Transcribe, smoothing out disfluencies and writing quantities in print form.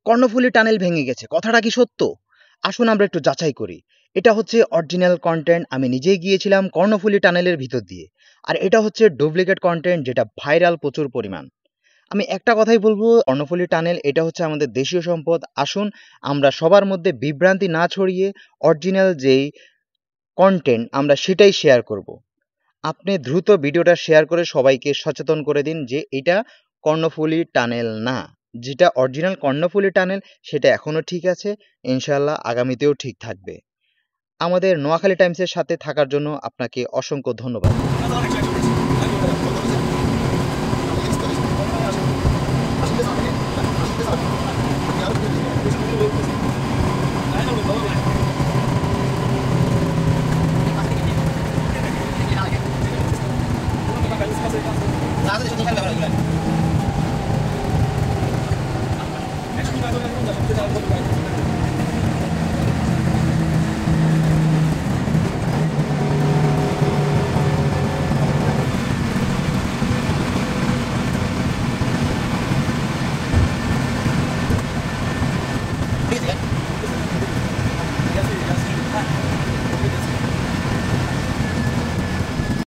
Karnaphuli tunnel ভেঙে গেছে, কথাটা কি সত্য? আসুন আমরা একটু যাচাই করি। এটা হচ্ছে অরিজিনাল কন্টেন্ট, আমি নিজেই গিয়েছিলাম কর্ণফুলী টানেলের ভিতর দিয়ে। আর এটা হচ্ছে ডুপ্লিকেট কন্টেন্ট যেটা ভাইরাল প্রচুর পরিমাণ। আমি একটা কথাই বলবো, কর্ণফুলী টানেল এটা হচ্ছে আমাদের দেশীয় সম্পদ। আসুন আমরা সবার মধ্যে বিভ্রান্তি না ছড়িয়ে অরিজিনাল যেই কন্টেন্ট আমরা সেটাই শেয়ার করব। আপনি দ্রুত ভিডিওটা শেয়ার করে সবাইকে সচেতন করে দিন যে এটা কর্ণফুলী টানেল না। যেটা অরিজিনাল কর্ণফুলী টানেল সেটা এখনও ঠিক আছে, ইনশাআল্লাহ আগামীতেও ঠিক থাকবে। আমাদের নোয়াখালী টাইমসের সাথে থাকার জন্য আপনাকে অসংখ্য ধন্যবাদ।